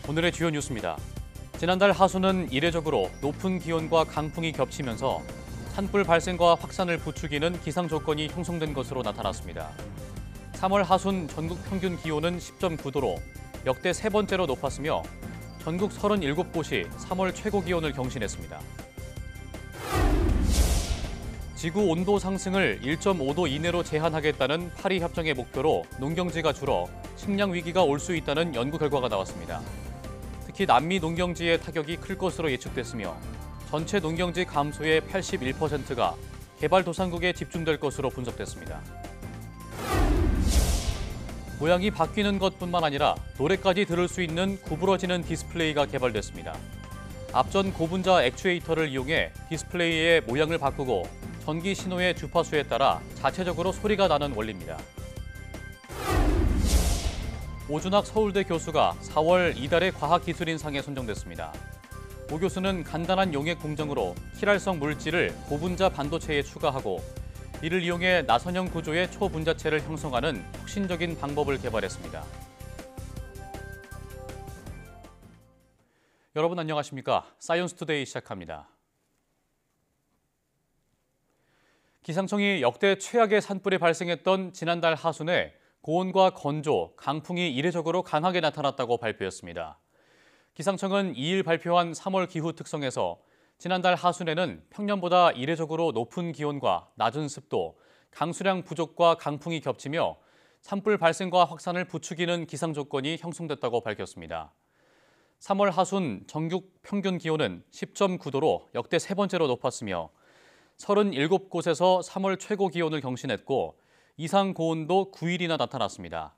오늘의 주요 뉴스입니다. 지난달 하수는 이례적으로 높은 기온과 강풍이 겹치면서 산불 발생과 확산을 부추기는 기상 조건이 형성된 것으로 나타났습니다. 3월 하순 전국 평균 기온은 10.9도로 역대 세 번째로 높았으며 전국 37곳이 3월 최고 기온을 경신했습니다. 지구 온도 상승을 1.5도 이내로 제한하겠다는 파리 협정의 목표로 농경지가 줄어 식량 위기가 올 수 있다는 연구 결과가 나왔습니다. 특히 남미 농경지의 타격이 클 것으로 예측됐으며 전체 농경지 감소의 81%가 개발도상국에 집중될 것으로 분석됐습니다. 모양이 바뀌는 것뿐만 아니라 노래까지 들을 수 있는 구부러지는 디스플레이가 개발됐습니다. 앞전 고분자 액추에이터를 이용해 디스플레이의 모양을 바꾸고 전기 신호의 주파수에 따라 자체적으로 소리가 나는 원리입니다. 오준학 서울대 교수가 4월 이달의 과학기술인상에 선정됐습니다. 오 교수는 간단한 용액 공정으로 킬할성 물질을 고분자 반도체에 추가하고 이를 이용해 나선형 구조의 초분자체를 형성하는 혁신적인 방법을 개발했습니다. 여러분 안녕하십니까? 사이언스투데이 시작합니다. 기상청이 역대 최악의 산불이 발생했던 지난달 하순에 고온과 건조, 강풍이 이례적으로 강하게 나타났다고 발표했습니다. 기상청은 2일 발표한 3월 기후 특성에서 지난달 하순에는 평년보다 이례적으로 높은 기온과 낮은 습도, 강수량 부족과 강풍이 겹치며 산불 발생과 확산을 부추기는 기상 조건이 형성됐다고 밝혔습니다. 3월 하순 전국 평균 기온은 10.9도로 역대 세 번째로 높았으며 37곳에서 3월 최고 기온을 경신했고 이상 고온도 9일이나 나타났습니다.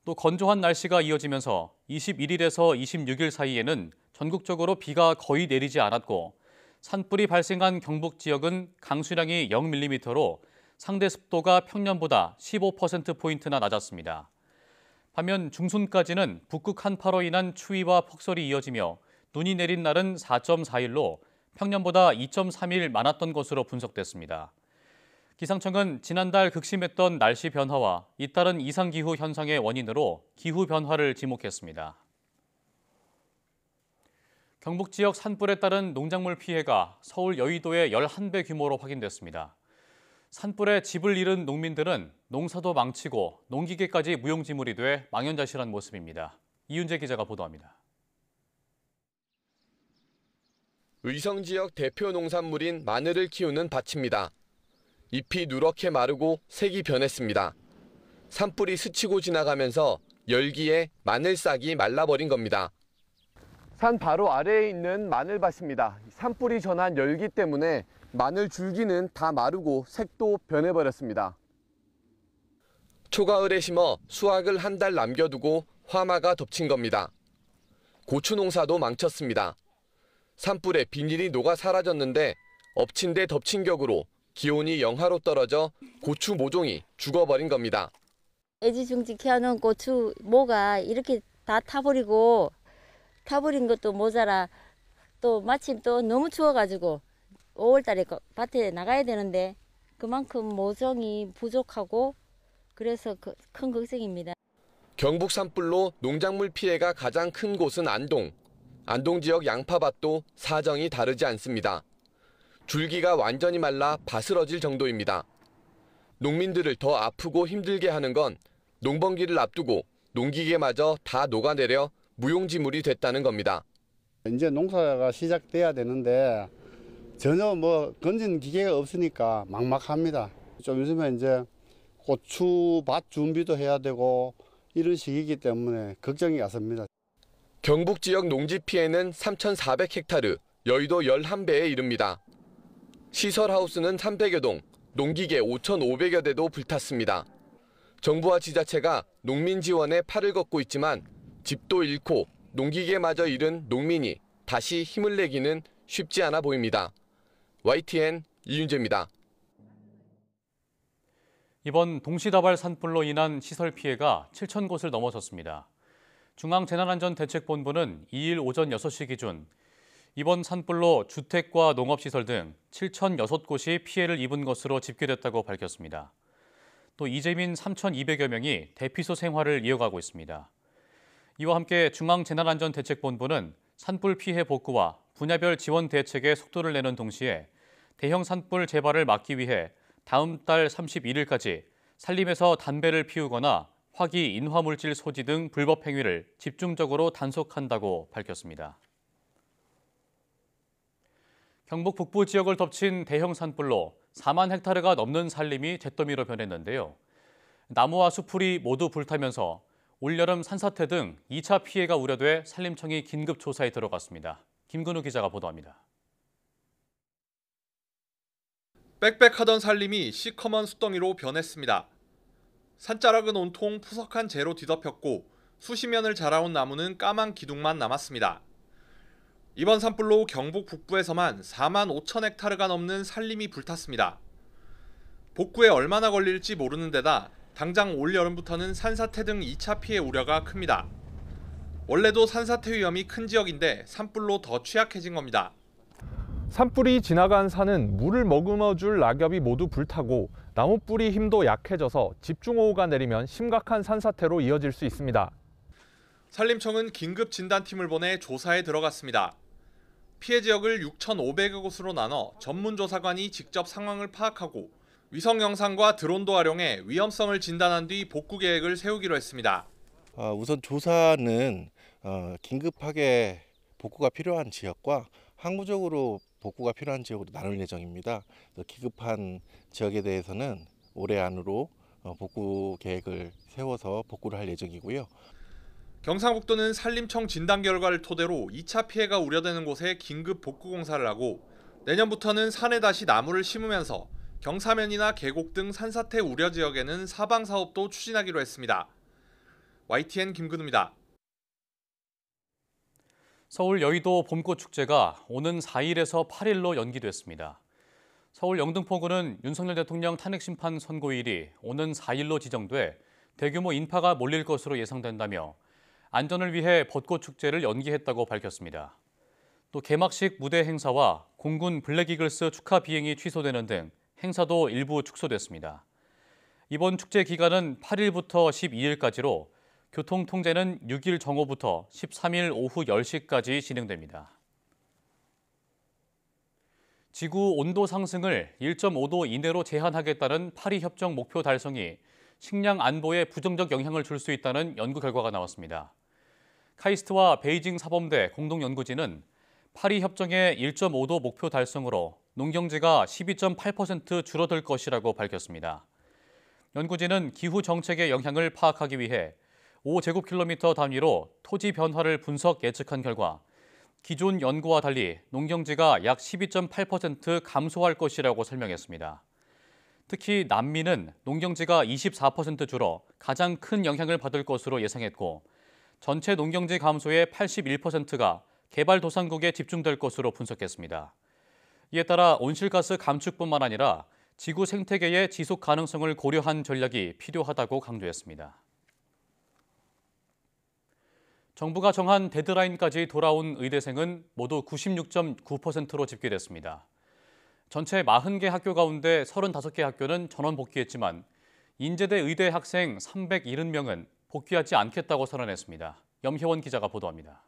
또 건조한 날씨가 이어지면서 21일에서 26일 사이에는 전국적으로 비가 거의 내리지 않았고 산불이 발생한 경북 지역은 강수량이 0mm로 상대 습도가 평년보다 15%포인트나 낮았습니다. 반면 중순까지는 북극 한파로 인한 추위와 폭설이 이어지며 눈이 내린 날은 4.4일로 평년보다 2.3일 많았던 것으로 분석됐습니다. 기상청은 지난달 극심했던 날씨 변화와 잇따른 이상기후 현상의 원인으로 기후 변화를 지목했습니다. 경북 지역 산불에 따른 농작물 피해가 서울 여의도의 11배 규모로 확인됐습니다. 산불에 집을 잃은 농민들은 농사도 망치고 농기계까지 무용지물이 돼 망연자실한 모습입니다. 이윤재 기자가 보도합니다. 의성 지역 대표 농산물인 마늘을 키우는 밭입니다. 잎이 누렇게 마르고 색이 변했습니다. 산불이 스치고 지나가면서 열기에 마늘싹이 말라버린 겁니다. 산 바로 아래에 있는 마늘밭입니다. 산불이 전한 열기 때문에 마늘 줄기는 다 마르고 색도 변해버렸습니다. 초가을에 심어 수확을 한 달 남겨두고 화마가 덮친 겁니다. 고추 농사도 망쳤습니다. 산불에 비닐이 녹아 사라졌는데 엎친 데 덮친 격으로 기온이 영하로 떨어져 고추 모종이 죽어버린 겁니다. 애지중지 키워놓은 고추 모가 이렇게 다 타버린 것도 모자라 또 마침 또 너무 추워가지고 5월달에 밭에 나가야 되는데 그만큼 모종이 부족하고 그래서 큰 걱정입니다. 경북 산불로 농작물 피해가 가장 큰 곳은 안동 지역 양파밭도 사정이 다르지 않습니다. 줄기가 완전히 말라 바스러질 정도입니다. 농민들을 더 아프고 힘들게 하는 건 농번기를 앞두고 농기계마저 다 녹아내려 무용지물이 됐다는 겁니다. 이제 농사가 시작돼야 되는데 전혀 건진 기계가 없으니까 막막합니다. 좀 있으면 이제 고추밭 준비도 해야 되고 이런 시기이기 때문에 걱정이 갔습니다. 경북 지역 농지 피해는 3,400헥타르, 여의도 11배에 이릅니다. 시설하우스는 300여 동, 농기계 5,500여 대도 불탔습니다. 정부와 지자체가 농민 지원에 팔을 걷고 있지만 집도 잃고 농기계마저 잃은 농민이 다시 힘을 내기는 쉽지 않아 보입니다. YTN 이윤재입니다. 이번 동시다발 산불로 인한 시설 피해가 7,000곳을 넘어섰습니다. 중앙재난안전대책본부는 2일 오전 6시 기준 이번 산불로 주택과 농업시설 등 7,006곳이 피해를 입은 것으로 집계됐다고 밝혔습니다. 또 이재민 3,200여 명이 대피소 생활을 이어가고 있습니다. 이와 함께 중앙재난안전대책본부는 산불 피해 복구와 분야별 지원 대책에 속도를 내는 동시에 대형 산불 재발을 막기 위해 다음 달 31일까지 산림에서 담배를 피우거나 화기, 인화물질 소지 등 불법 행위를 집중적으로 단속한다고 밝혔습니다. 경북 북부 지역을 덮친 대형 산불로 4만 헥타르가 넘는 산림이 잿더미로 변했는데요. 나무와 수풀이 모두 불타면서 올여름 산사태 등 2차 피해가 우려돼 산림청이 긴급 조사에 들어갔습니다. 김근우 기자가 보도합니다. 빽빽하던 산림이 시커먼 숫덩이로 변했습니다. 산자락은 온통 푸석한 재로 뒤덮였고 수십 년을 자라온 나무는 까만 기둥만 남았습니다. 이번 산불로 경북 북부에서만 4만 5천 헥타르가 넘는 산림이 불탔습니다. 복구에 얼마나 걸릴지 모르는 데다 당장 올여름부터는 산사태 등 2차 피해 우려가 큽니다. 원래도 산사태 위험이 큰 지역인데 산불로 더 취약해진 겁니다. 산불이 지나간 산은 물을 머금어줄 낙엽이 모두 불타고 나무뿌리 힘도 약해져서 집중호우가 내리면 심각한 산사태로 이어질 수 있습니다. 산림청은 긴급 진단팀을 보내 조사에 들어갔습니다. 피해 지역을 6,500여 곳으로 나눠 전문조사관이 직접 상황을 파악하고 위성 영상과 드론도 활용해 위험성을 진단한 뒤 복구 계획을 세우기로 했습니다. 우선 조사는 긴급하게 복구가 필요한 지역과 항구적으로 복구가 필요한 지역으로 나눌 예정입니다. 기급한 지역에 대해서는 올해 안으로 복구 계획을 세워서 복구를 할 예정이고요. 경상북도는 산림청 진단 결과를 토대로 2차 피해가 우려되는 곳에 긴급 복구 공사를 하고 내년부터는 산에 다시 나무를 심으면서 경사면이나 계곡 등 산사태 우려 지역에는 사방 사업도 추진하기로 했습니다. YTN 김근우입니다. 서울 여의도 봄꽃축제가 오는 4일에서 8일로 연기됐습니다. 서울 영등포구는 윤석열 대통령 탄핵심판 선고일이 오는 4일로 지정돼 대규모 인파가 몰릴 것으로 예상된다며 안전을 위해 벚꽃축제를 연기했다고 밝혔습니다. 또 개막식 무대 행사와 공군 블랙이글스 축하 비행이 취소되는 등 행사도 일부 축소됐습니다. 이번 축제 기간은 8일부터 12일까지로 교통 통제는 6일 정오부터 13일 오후 10시까지 진행됩니다. 지구 온도 상승을 1.5도 이내로 제한하겠다는 파리 협정 목표 달성이 식량 안보에 부정적 영향을 줄 수 있다는 연구 결과가 나왔습니다. 카이스트와 베이징 사범대 공동연구진은 파리 협정의 1.5도 목표 달성으로 농경지가 12.8% 줄어들 것이라고 밝혔습니다. 연구진은 기후 정책의 영향을 파악하기 위해 5제곱킬로미터 단위로 토지 변화를 분석 예측한 결과 기존 연구와 달리 농경지가 약 12.8% 감소할 것이라고 설명했습니다. 특히 남미는 농경지가 24% 줄어 가장 큰 영향을 받을 것으로 예상했고 전체 농경지 감소의 81%가 개발도상국에 집중될 것으로 분석했습니다. 이에 따라 온실가스 감축뿐만 아니라 지구 생태계의 지속 가능성을 고려한 전략이 필요하다고 강조했습니다. 정부가 정한 데드라인까지 돌아온 의대생은 모두 96.9%로 집계됐습니다. 전체 40개 학교 가운데 35개 학교는 전원 복귀했지만 인제대 의대 학생 370명은 복귀하지 않겠다고 선언했습니다. 염혜원 기자가 보도합니다.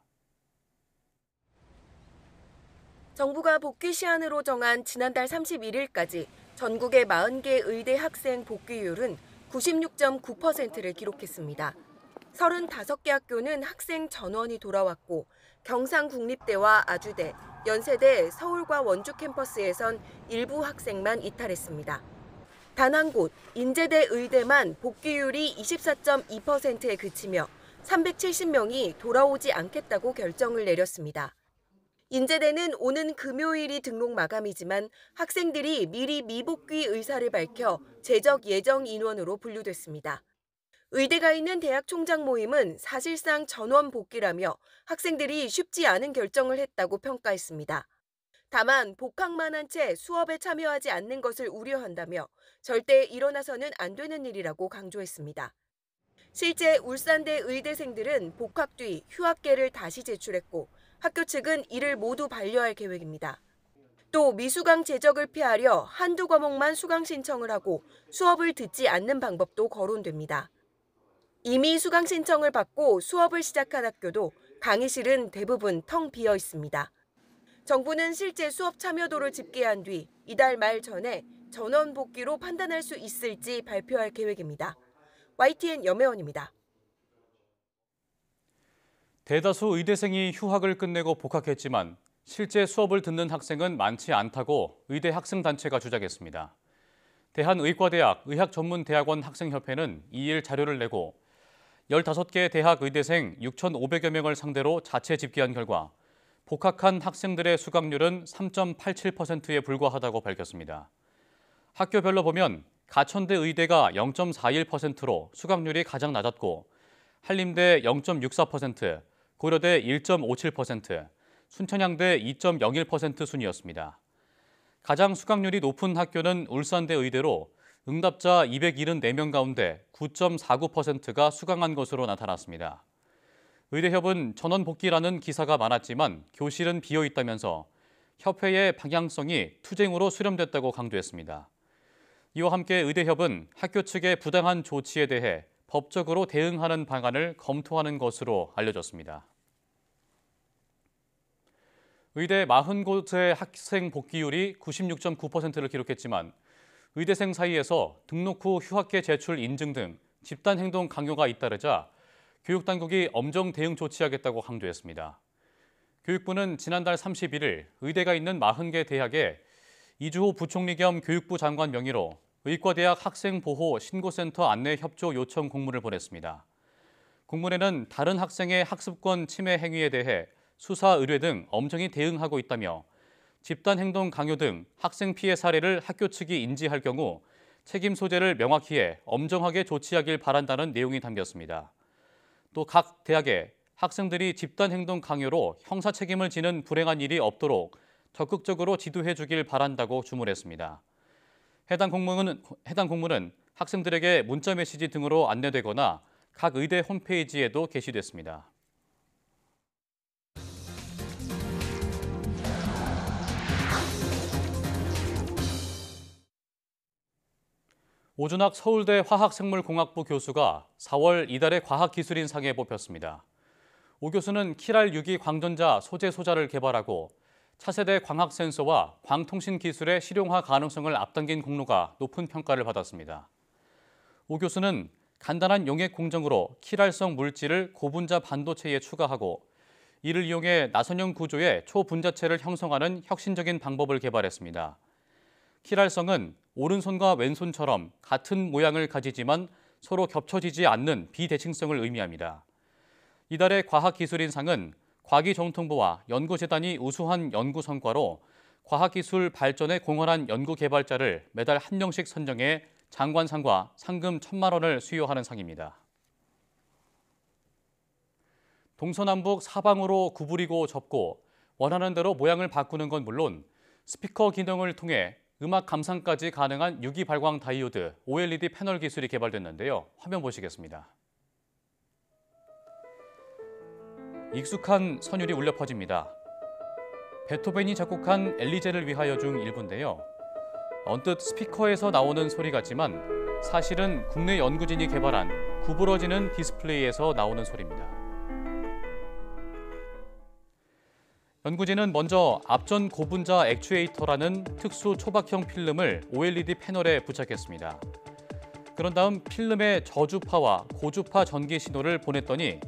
정부가 복귀 시한으로 정한 지난달 31일까지 전국의 40개 의대 학생 복귀율은 96.9%를 기록했습니다. 35개 학교는 학생 전원이 돌아왔고 경상국립대와 아주대, 연세대, 서울과 원주 캠퍼스에선 일부 학생만 이탈했습니다. 단 한 곳, 인제대 의대만 복귀율이 24.2%에 그치며 370명이 돌아오지 않겠다고 결정을 내렸습니다. 인제대는 오는 금요일이 등록 마감이지만 학생들이 미리 미복귀 의사를 밝혀 재적 예정 인원으로 분류됐습니다. 의대가 있는 대학 총장 모임은 사실상 전원 복귀라며 학생들이 쉽지 않은 결정을 했다고 평가했습니다. 다만 복학만 한 채 수업에 참여하지 않는 것을 우려한다며 절대 일어나서는 안 되는 일이라고 강조했습니다. 실제 울산대 의대생들은 복학 뒤 휴학계를 다시 제출했고 학교 측은 이를 모두 반려할 계획입니다. 또 미수강 제적을 피하려 한두 과목만 수강 신청을 하고 수업을 듣지 않는 방법도 거론됩니다. 이미 수강 신청을 받고 수업을 시작한 학교도 강의실은 대부분 텅 비어 있습니다. 정부는 실제 수업 참여도를 집계한 뒤 이달 말 전에 전원 복귀로 판단할 수 있을지 발표할 계획입니다. YTN 염혜원입니다. 대다수 의대생이 휴학을 끝내고 복학했지만 실제 수업을 듣는 학생은 많지 않다고 의대 학생단체가 주장했습니다. 대한의과대학 의학전문대학원 학생협회는 2일 자료를 내고 15개 대학 의대생 6,500여 명을 상대로 자체 집계한 결과 복학한 학생들의 수강률은 3.87%에 불과하다고 밝혔습니다. 학교별로 보면 가천대 의대가 0.41%로 수강률이 가장 낮았고 한림대 0.64%, 고려대 1.57%, 순천향대 2.01% 순이었습니다. 가장 수강률이 높은 학교는 울산대 의대로 응답자 274명 가운데 9.49%가 수강한 것으로 나타났습니다. 의대협은 전원 복귀라는 기사가 많았지만 교실은 비어 있다면서 협회의 방향성이 투쟁으로 수렴됐다고 강조했습니다. 이와 함께 의대협은 학교 측의 부당한 조치에 대해 법적으로 대응하는 방안을 검토하는 것으로 알려졌습니다. 의대 40곳의 학생 복귀율이 96.9%를 기록했지만 의대생 사이에서 등록 후 휴학계 제출 인증 등 집단행동 강요가 잇따르자 교육당국이 엄정 대응 조치하겠다고 강조했습니다. 교육부는 지난달 31일 의대가 있는 40개 대학에 이주호 부총리 겸 교육부 장관 명의로 의과대학 학생보호 신고센터 안내 협조 요청 공문을 보냈습니다. 공문에는 다른 학생의 학습권 침해 행위에 대해 수사, 의뢰 등 엄정히 대응하고 있다며 집단행동 강요 등 학생 피해 사례를 학교 측이 인지할 경우 책임 소재를 명확히 해 엄정하게 조치하길 바란다는 내용이 담겼습니다. 또 각 대학에 학생들이 집단행동 강요로 형사 책임을 지는 불행한 일이 없도록 적극적으로 지도해 주길 바란다고 주문했습니다. 해당 공문은 학생들에게 문자 메시지 등으로 안내되거나 각 의대 홈페이지에도 게시됐습니다. 오준학 서울대 화학생물공학부 교수가 4월 이달의 과학기술인상에 뽑혔습니다. 오 교수는 키랄 6기 광전자 소재 소자를 개발하고 차세대 광학 센서와 광통신 기술의 실용화 가능성을 앞당긴 공로가 높은 평가를 받았습니다. 오 교수는 간단한 용액 공정으로 키랄성 물질을 고분자 반도체에 추가하고 이를 이용해 나선형 구조의 초분자체를 형성하는 혁신적인 방법을 개발했습니다. 키랄성은 오른손과 왼손처럼 같은 모양을 가지지만 서로 겹쳐지지 않는 비대칭성을 의미합니다. 이달의 과학기술인상은 과기정통부와 연구재단이 우수한 연구 성과로 과학기술 발전에 공헌한 연구개발자를 매달 1명씩 선정해 장관상과 상금 1,000만 원을 수여하는 상입니다. 동서남북 사방으로 구부리고 접고 원하는 대로 모양을 바꾸는 건 물론 스피커 기능을 통해 음악 감상까지 가능한 유기 발광 다이오드 OLED 패널 기술이 개발됐는데요. 화면 보시겠습니다. 익숙한 선율이 울려 퍼집니다. 베토벤이 작곡한 엘리제를 위하여 중 일부인데요. 언뜻 스피커에서 나오는 소리 같지만 사실은 국내 연구진이 개발한 구부러지는 디스플레이에서 나오는 소리입니다. 연구진은 먼저 앞전 고분자 액추에이터라는 특수 초박형 필름을 OLED 패널에 부착했습니다. 그런 다음 필름의 저주파와 고주파 전기 신호를 보냈더니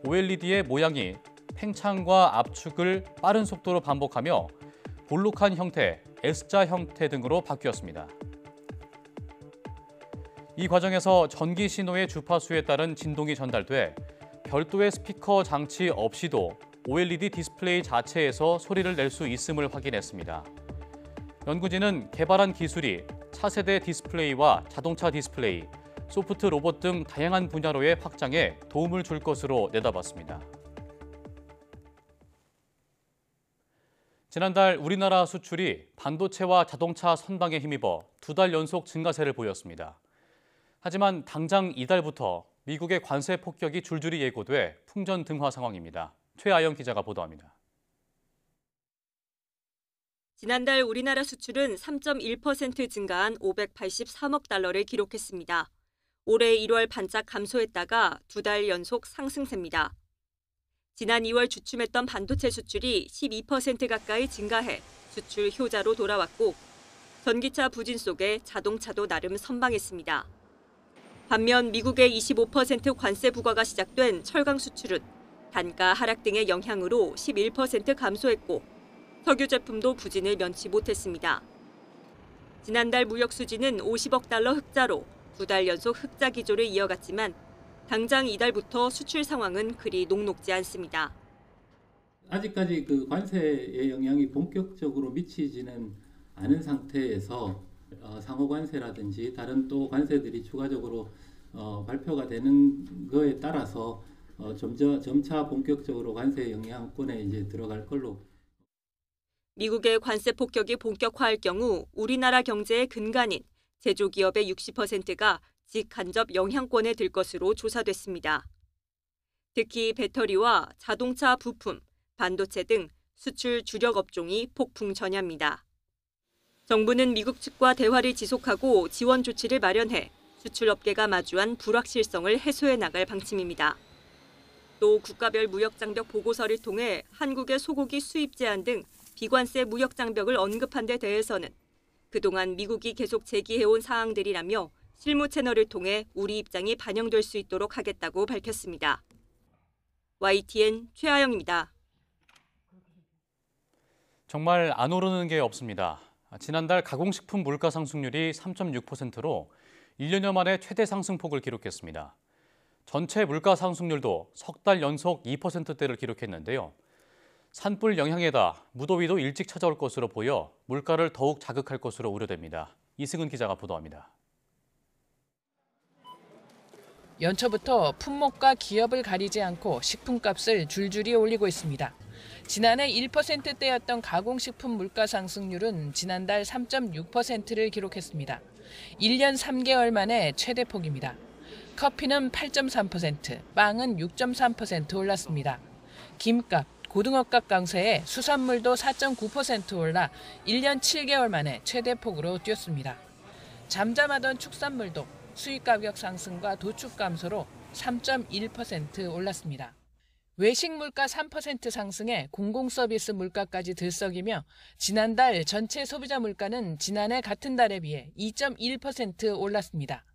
OLED의 모양이 팽창과 압축을 빠른 속도로 반복하며 볼록한 형태, S자 형태 등으로 바뀌었습니다. 이 과정에서 전기 신호의 주파수에 따른 진동이 전달돼 별도의 스피커 장치 없이도 OLED 디스플레이 자체에서 소리를 낼 수 있음을 확인했습니다. 연구진은 개발한 기술이 차세대 디스플레이와 자동차 디스플레이, 소프트 로봇 등 다양한 분야로의 확장에 도움을 줄 것으로 내다봤습니다. 지난달 우리나라 수출이 반도체와 자동차 선방에 힘입어 2달 연속 증가세를 보였습니다. 하지만 당장 이달부터 미국의 관세 폭격이 줄줄이 예고돼 풍전등화 상황입니다. 최아영 기자가 보도합니다. 지난달 우리나라 수출은 3.1% 증가한 583억 달러를 기록했습니다. 올해 1월 반짝 감소했다가 2달 연속 상승세입니다. 지난 2월 주춤했던 반도체 수출이 12% 가까이 증가해 수출 효자로 돌아왔고 전기차 부진 속에 자동차도 나름 선방했습니다. 반면 미국의 25% 관세 부과가 시작된 철강 수출은 단가 하락 등의 영향으로 11% 감소했고 석유 제품도 부진을 면치 못했습니다. 지난달 무역 수지는 50억 달러 흑자로 2달 연속 흑자 기조를 이어갔지만 당장 이달부터 수출 상황은 그리 녹록지 않습니다. 아직까지 그 관세의 영향이 본격적으로 미치지는 않은 상태에서 상호 관세라든지 다른 또 관세들이 추가적으로 발표가 되는 거에 따라서 점차 본격적으로 관세 영향권에 이제 들어갈 걸로. 미국의 관세 폭격이 본격화할 경우 우리나라 경제의 근간인 제조기업의 60%가 직간접 영향권에 들 것으로 조사됐습니다. 특히 배터리와 자동차 부품, 반도체 등 수출 주력 업종이 폭풍 전야입니다. 정부는 미국 측과 대화를 지속하고 지원 조치를 마련해 수출업계가 마주한 불확실성을 해소해 나갈 방침입니다. 또 국가별 무역장벽 보고서를 통해 한국의 소고기 수입 제한 등 비관세 무역장벽을 언급한 데 대해서는 그동안 미국이 계속 제기해온 사항들이라며 실무 채널을 통해 우리 입장이 반영될 수 있도록 하겠다고 밝혔습니다. YTN 최아영입니다. 정말 안 오르는 게 없습니다. 지난달 가공식품 물가 상승률이 3.6%로 1년여 만에 최대 상승폭을 기록했습니다. 전체 물가 상승률도 석 달 연속 2%대를 기록했는데요. 산불 영향에다 무더위도 일찍 찾아올 것으로 보여 물가를 더욱 자극할 것으로 우려됩니다. 이승은 기자가 보도합니다. 연초부터 품목과 기업을 가리지 않고 식품값을 줄줄이 올리고 있습니다. 지난해 1%대였던 가공식품 물가 상승률은 지난달 3.6%를 기록했습니다. 1년 3개월 만에 최대폭입니다. 커피는 8.3%, 빵은 6.3% 올랐습니다. 김값, 고등어값 강세에 수산물도 4.9% 올라 1년 7개월 만에 최대폭으로 뛰었습니다. 잠잠하던 축산물도 수입 가격 상승과 도축 감소로 3.1% 올랐습니다. 외식 물가 3% 상승에 공공 서비스 물가까지 들썩이며 지난달 전체 소비자 물가는 지난해 같은 달에 비해 2.1% 올랐습니다.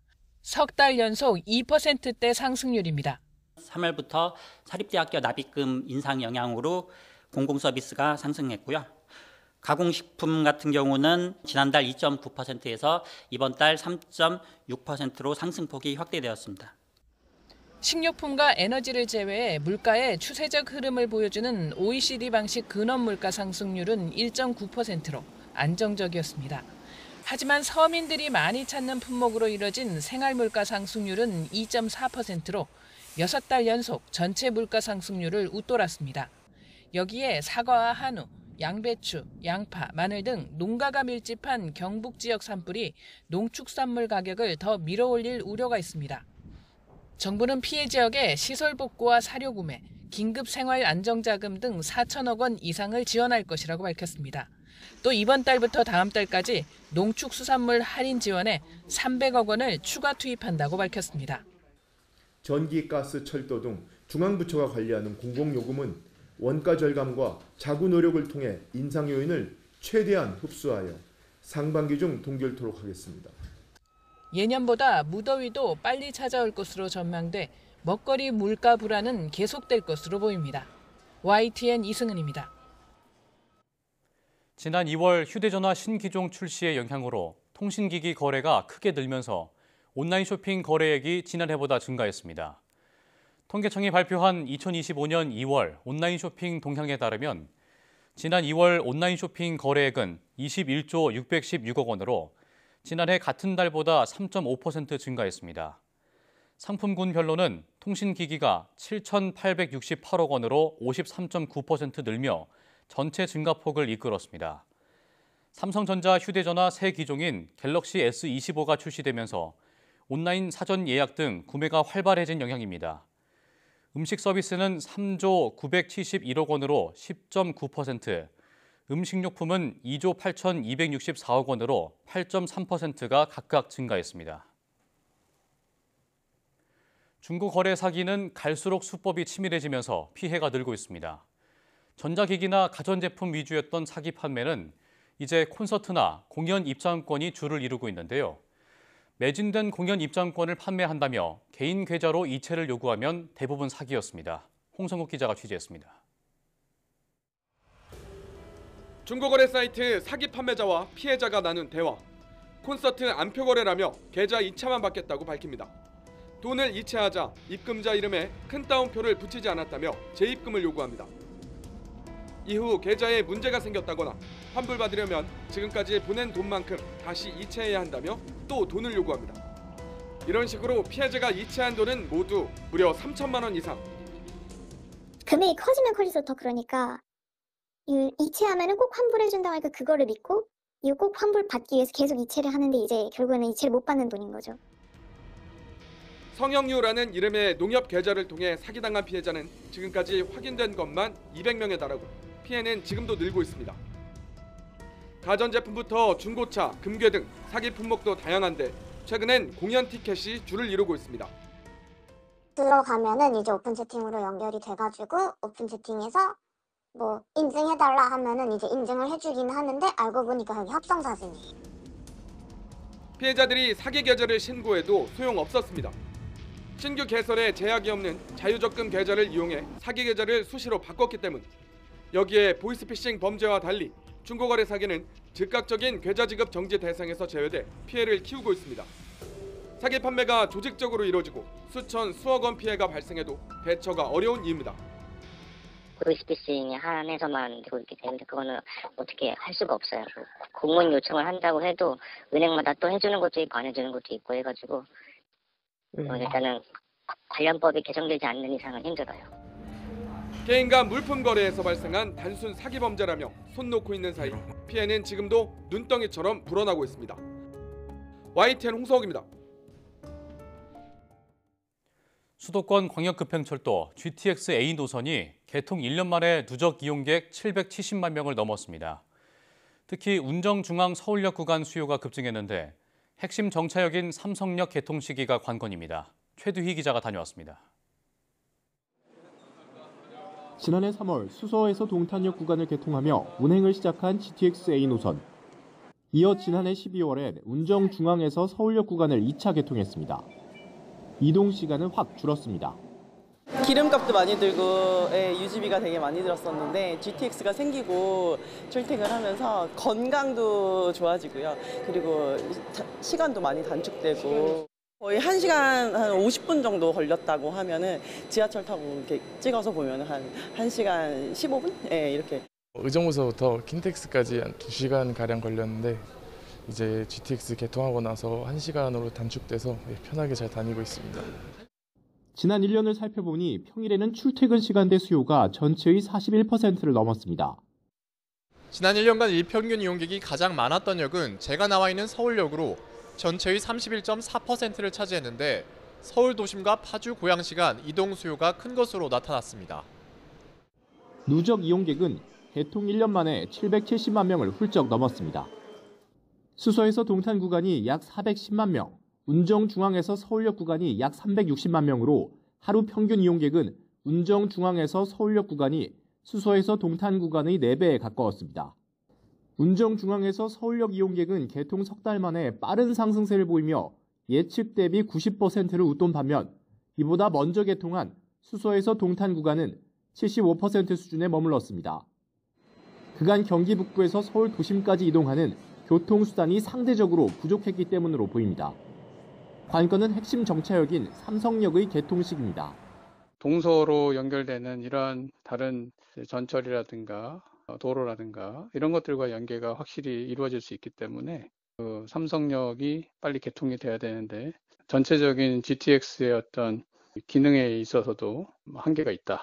석 달 연속 2%대 상승률입니다. 3월부터 사립대학교 납입금 인상 영향으로 공공서비스가 상승했고요. 가공식품 같은 경우는 지난달 2.9%에서 이번 달 3.6%로 상승폭이 확대되었습니다. 식료품과 에너지를 제외해 물가의 추세적 흐름을 보여주는 OECD 방식 근원 물가 상승률은 1.9%로 안정적이었습니다. 하지만 서민들이 많이 찾는 품목으로 이뤄진 생활 물가 상승률은 2.4%로 6달 연속 전체 물가 상승률을 웃돌았습니다. 여기에 사과와 한우, 양배추, 양파, 마늘 등 농가가 밀집한 경북 지역 산불이 농축산물 가격을 더 밀어올릴 우려가 있습니다. 정부는 피해 지역에 시설 복구와 사료 구매, 긴급 생활 안정자금 등 4천억 원 이상을 지원할 것이라고 밝혔습니다. 또 이번 달부터 다음 달까지 농축수산물 할인 지원에 300억 원을 추가 투입한다고 밝혔습니다. 전기, 가스, 철도 등 중앙부처가 관리하는 공공요금은 원가 절감과 자구 노력을 통해 인상 요인을 최대한 흡수하여 상반기 중 동결토록 하겠습니다. 예년보다 무더위도 빨리 찾아올 것으로 전망돼 먹거리 물가 불안은 계속될 것으로 보입니다. YTN 이승은입니다. 지난 2월 휴대전화 신기종 출시의 영향으로 통신기기 거래가 크게 늘면서 온라인 쇼핑 거래액이 지난해보다 증가했습니다. 통계청이 발표한 2025년 2월 온라인 쇼핑 동향에 따르면 지난 2월 온라인 쇼핑 거래액은 21조 616억 원으로 지난해 같은 달보다 3.5% 증가했습니다. 상품군별로는 통신기기가 7,868억 원으로 53.9% 늘며 전체 증가폭을 이끌었습니다. 삼성전자 휴대전화 새 기종인 갤럭시 S25가 출시되면서 온라인 사전 예약 등 구매가 활발해진 영향입니다. 음식 서비스는 3조 971억 원으로 10.9%, 음식료품은 2조 8,264억 원으로 8.3%가 각각 증가했습니다. 중고거래 사기는 갈수록 수법이 치밀해지면서 피해가 늘고 있습니다. 전자기기나 가전제품 위주였던 사기 판매는 이제 콘서트나 공연 입장권이 주를 이루고 있는데요. 매진된 공연 입장권을 판매한다며 개인 계좌로 이체를 요구하면 대부분 사기였습니다. 홍성국 기자가 취재했습니다. 중고거래 사이트 사기 판매자와 피해자가 나눈 대화. 콘서트 안표 거래라며 계좌 이체만 받겠다고 밝힙니다. 돈을 이체하자 입금자 이름에 큰 따옴표를 붙이지 않았다며 재입금을 요구합니다. 이후 계좌에 문제가 생겼다거나 환불받으려면 지금까지 보낸 돈만큼 다시 이체해야 한다며 또 돈을 요구합니다. 이런 식으로 피해자가 이체한 돈은 모두 무려 3천만 원 이상. 금액이 커지면 커질수록 더 그러니까 이체하면은 꼭 환불해준다고 하니까 그거를 믿고 이거 꼭 환불 받기 위해서 계속 이체를 하는데 이제 결국에는 이체를 못 받는 돈인 거죠. 성영유라는 이름의 농협 계좌를 통해 사기당한 피해자는 지금까지 확인된 것만 200명에 달하고 피해는 지금도 늘고 있습니다. 가전제품부터 중고차, 금괴 등 사기 품목도 다양한데 최근엔 공연 티켓이 줄을 이루고 있습니다. 들어가면은 이제 오픈 채팅으로 연결이 돼가지고 오픈 채팅에서 뭐 인증해달라 하면은 이제 인증을 해주긴 하는데 알고 보니까 여기 합성 사진이에요. 피해자들이 사기 계좌를 신고해도 소용없었습니다. 신규 개설에 제약이 없는 자유적금 계좌를 이용해 사기 계좌를 수시로 바꿨기 때문. 여기에 보이스피싱 범죄와 달리 중고거래 사기는 즉각적인 계좌 지급 정지 대상에서 제외돼 피해를 키우고 있습니다. 사기 판매가 조직적으로 이루어지고 수천 수억 원 피해가 발생해도 대처가 어려운 이유입니다. 보이스피싱에 한해서만 되고 있기 때문에 그거는 어떻게 할 수가 없어요. 공문 요청을 한다고 해도 은행마다 또 해주는 것도 있고 안 해주는 것도 있고 해가지고 일단은 관련법이 개정되지 않는 이상은 힘들어요. 개인 간 물품 거래에서 발생한 단순 사기 범죄라며 손 놓고 있는 사이 피해는 지금도 눈덩이처럼 불어나고 있습니다. YTN 홍석입니다. 수도권 광역급행철도 GTX A 노선이 개통 1년 만에 누적 이용객 770만 명을 넘었습니다. 특히 운정중앙 서울역 구간 수요가 급증했는데 핵심 정차역인 삼성역 개통 시기가 관건입니다. 최두희 기자가 다녀왔습니다. 지난해 3월 수서에서 동탄역 구간을 개통하며 운행을 시작한 GTX A 노선. 이어 지난해 12월엔 운정중앙에서 서울역 구간을 2차 개통했습니다. 이동 시간은 확 줄었습니다. 기름값도 많이 들고 유지비가 되게 많이 들었었는데 GTX가 생기고 출퇴근을 하면서 건강도 좋아지고요. 그리고 시간도 많이 단축되고 거의 1시간 한 50분 정도 걸렸다고 하면은 지하철 타고 이렇게 찍어서 보면 한 1시간 15분? 이렇게. 의정부서부터 킨텍스까지 한 2시간 가량 걸렸는데 이제 GTX 개통하고 나서 1시간으로 단축돼서 편하게 잘 다니고 있습니다. 지난 1년을 살펴보니 평일에는 출퇴근 시간대 수요가 전체의 41%를 넘었습니다. 지난 1년간 일평균 이용객이 가장 많았던 역은 제가 나와 있는 서울역으로 전체의 31.4%를 차지했는데 서울 도심과 파주, 고양시 간 이동 수요가 큰 것으로 나타났습니다. 누적 이용객은 개통 1년 만에 770만 명을 훌쩍 넘었습니다. 수서에서 동탄 구간이 약 410만 명, 운정중앙에서 서울역 구간이 약 360만 명으로 하루 평균 이용객은 운정중앙에서 서울역 구간이 수서에서 동탄 구간의 4배에 가까웠습니다. 운정중앙에서 서울역 이용객은 개통 석 달 만에 빠른 상승세를 보이며 예측 대비 90%를 웃돈 반면 이보다 먼저 개통한 수서에서 동탄 구간은 75% 수준에 머물렀습니다. 그간 경기 북부에서 서울 도심까지 이동하는 교통수단이 상대적으로 부족했기 때문으로 보입니다. 관건은 핵심 정차역인 삼성역의 개통식입니다. 동서로 연결되는 이러한 다른 전철이라든가 도로라든가 이런 것들과 연계가 확실히 이루어질 수 있기 때문에 삼성역이 빨리 개통이 돼야 되는데 전체적인 GTX의 어떤 기능에 있어서도 한계가 있다.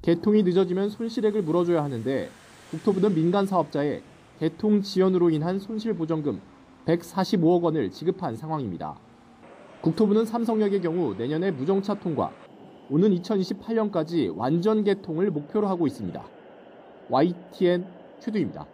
개통이 늦어지면 손실액을 물어줘야 하는데 국토부는 민간 사업자에 개통 지연으로 인한 손실보전금 145억 원을 지급한 상황입니다. 국토부는 삼성역의 경우 내년에 무정차 통과, 오는 2028년까지 완전 개통을 목표로 하고 있습니다. YTN 큐두입니다.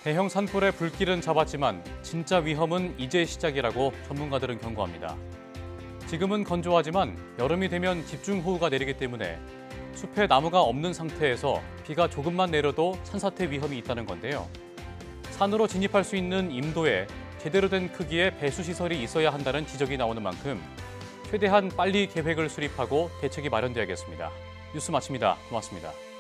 대형 산불의 불길은 잡았지만 진짜 위험은 이제 시작이라고 전문가들은 경고합니다. 지금은 건조하지만 여름이 되면 집중호우가 내리기 때문에 숲에 나무가 없는 상태에서 비가 조금만 내려도 산사태 위험이 있다는 건데요. 산으로 진입할 수 있는 임도에 제대로 된 크기의 배수시설이 있어야 한다는 지적이 나오는 만큼 최대한 빨리 계획을 수립하고 대책이 마련돼야겠습니다. 뉴스 마칩니다. 고맙습니다.